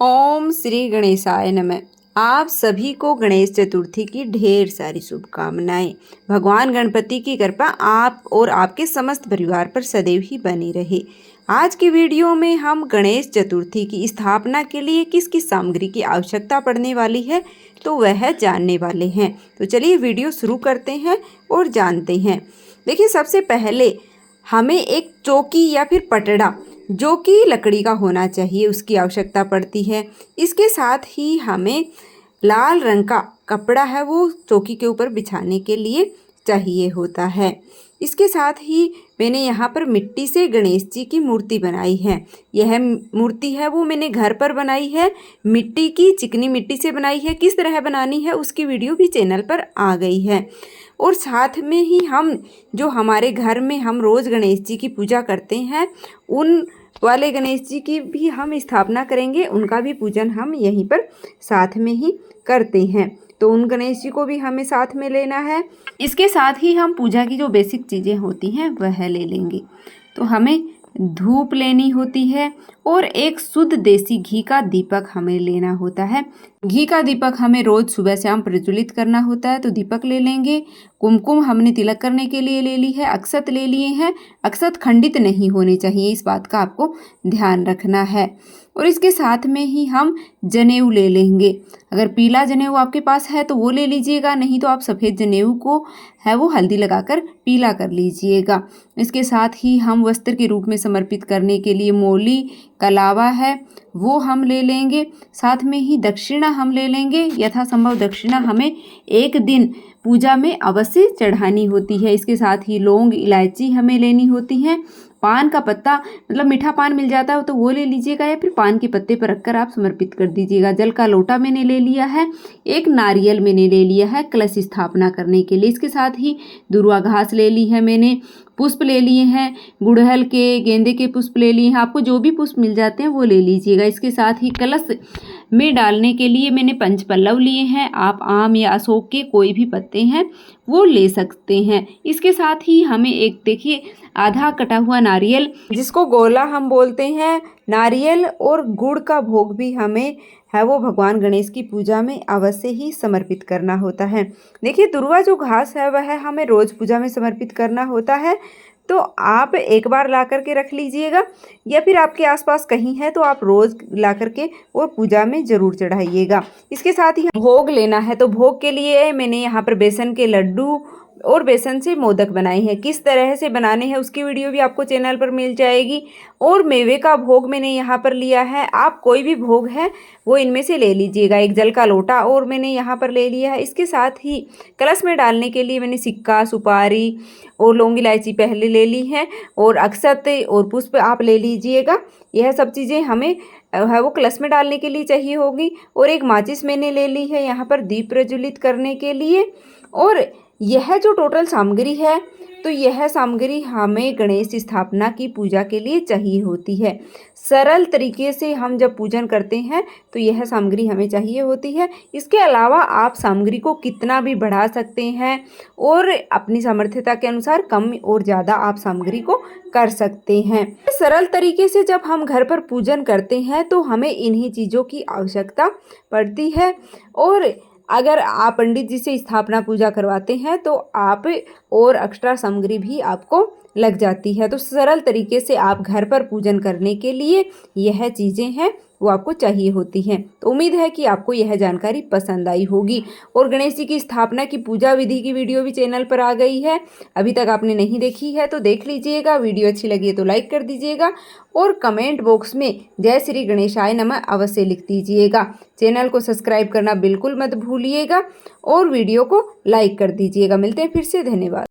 ओम श्री गणेशाय नमः। आप सभी को गणेश चतुर्थी की ढेर सारी शुभकामनाएं। भगवान गणपति की कृपा आप और आपके समस्त परिवार पर सदैव ही बनी रहे। आज की वीडियो में हम गणेश चतुर्थी की स्थापना के लिए किस किस सामग्री की आवश्यकता पड़ने वाली है तो वह जानने वाले हैं। तो चलिए वीडियो शुरू करते हैं और जानते हैं। देखिए, सबसे पहले हमें एक चौकी या फिर पटड़ा जो कि लकड़ी का होना चाहिए उसकी आवश्यकता पड़ती है। इसके साथ ही हमें लाल रंग का कपड़ा है वो चौकी के ऊपर बिछाने के लिए चाहिए होता है। इसके साथ ही मैंने यहाँ पर मिट्टी से गणेश जी की मूर्ति बनाई है। यह मूर्ति है वो मैंने घर पर बनाई है, मिट्टी की, चिकनी मिट्टी से बनाई है। किस तरह बनानी है उसकी वीडियो भी चैनल पर आ गई है। और साथ में ही हम जो हमारे घर में हम रोज़ गणेश जी की पूजा करते हैं उन वाले गणेश जी की भी हम स्थापना करेंगे, उनका भी पूजन हम यहीं पर साथ में ही करते हैं। तो उन गणेश जी को भी हमें साथ में लेना है। इसके साथ ही हम पूजा की जो बेसिक चीज़ें होती हैं वह ले लेंगे। तो हमें धूप लेनी होती है और एक शुद्ध देसी घी का दीपक हमें लेना होता है। घी का दीपक हमें रोज़ सुबह शाम प्रज्वलित करना होता है, तो दीपक ले लेंगे। कुमकुम हमने तिलक करने के लिए ले ली है। अक्षत ले लिए हैं। अक्षत खंडित नहीं होने चाहिए, इस बात का आपको ध्यान रखना है। और इसके साथ में ही हम जनेऊ ले लेंगे। अगर पीला जनेऊ आपके पास है तो वो ले लीजिएगा, नहीं तो आप सफ़ेद जनेऊ को है वो हल्दी लगाकर पीला कर लीजिएगा। इसके साथ ही हम वस्त्र के रूप में समर्पित करने के लिए मोली कलावा है वो हम ले लेंगे। साथ में ही दक्षिणा हम ले लेंगे। यथासंभव दक्षिणा हमें एक दिन पूजा में अवश्य चढ़ानी होती है। इसके साथ ही लौंग इलायची हमें लेनी होती हैं। पान का पत्ता, मतलब मीठा पान मिल जाता है तो वो ले लीजिएगा, या फिर पान के पत्ते पर रखकर आप समर्पित कर दीजिएगा। जल का लोटा मैंने ले लिया है। एक नारियल मैंने ले लिया है कलश स्थापना करने के लिए। इसके साथ ही दुर्वा घास ले ली है मैंने। पुष्प ले लिए हैं, गुड़हल के, गेंदे के पुष्प ले लिए हैं। आपको जो भी पुष्प मिल जाते हैं वो ले लीजिएगा। इसके साथ ही कलश में डालने के लिए मैंने पंचपल्लव लिए हैं। आप आम या अशोक के कोई भी पत्ते हैं वो ले सकते हैं। इसके साथ ही हमें एक, देखिए, आधा कटा हुआ नारियल जिसको गोला हम बोलते हैं, नारियल और गुड़ का भोग भी हमें है वो भगवान गणेश की पूजा में अवश्य ही समर्पित करना होता है। देखिए, दुर्वा जो घास है वह हमें रोज़ पूजा में समर्पित करना होता है, तो आप एक बार ला करके रख लीजिएगा, या फिर आपके आसपास कहीं है तो आप रोज़ ला करके वो पूजा में ज़रूर चढ़ाइएगा। इसके साथ ही भोग लेना है, तो भोग के लिए मैंने यहाँ पर बेसन के लड्डू और बेसन से मोदक बनाए हैं। किस तरह से बनाने हैं उसकी वीडियो भी आपको चैनल पर मिल जाएगी। और मेवे का भोग मैंने यहाँ पर लिया है। आप कोई भी भोग है वो इनमें से ले लीजिएगा। एक जल का लोटा और मैंने यहाँ पर ले लिया है। इसके साथ ही कलश में डालने के लिए मैंने सिक्का, सुपारी और लौंग इलायची पहले ले ली है, और अक्षत और पुष्प आप ले लीजिएगा। यह सब चीज़ें हमें है वो कलश में डालने के लिए चाहिए होगी। और एक माचिस मैंने ले ली है यहाँ पर दीप प्रज्वलित करने के लिए। और यह जो टोटल सामग्री है तो यह सामग्री हमें गणेश स्थापना की पूजा के लिए चाहिए होती है। सरल तरीके से हम जब पूजन करते हैं तो यह सामग्री हमें चाहिए होती है। इसके अलावा आप सामग्री को कितना भी बढ़ा सकते हैं और अपनी सामर्थ्यता के अनुसार कम और ज़्यादा आप सामग्री को कर सकते हैं। सरल तरीके से जब हम घर पर पूजन करते हैं तो हमें इन्हीं चीज़ों की आवश्यकता पड़ती है। और अगर आप पंडित जी से स्थापना पूजा करवाते हैं तो आप और एक्स्ट्रा सामग्री भी आपको लग जाती है। तो सरल तरीके से आप घर पर पूजन करने के लिए यह चीज़ें हैं वो आपको चाहिए होती हैं। तो उम्मीद है कि आपको यह जानकारी पसंद आई होगी। और गणेश जी की स्थापना की पूजा विधि की वीडियो भी चैनल पर आ गई है, अभी तक आपने नहीं देखी है तो देख लीजिएगा। वीडियो अच्छी लगी है तो लाइक कर दीजिएगा और कमेंट बॉक्स में जय श्री गणेशाय नमः अवश्य लिख दीजिएगा। चैनल को सब्सक्राइब करना बिल्कुल मत भूलिएगा और वीडियो को लाइक कर दीजिएगा। मिलते हैं फिर से, धन्यवाद।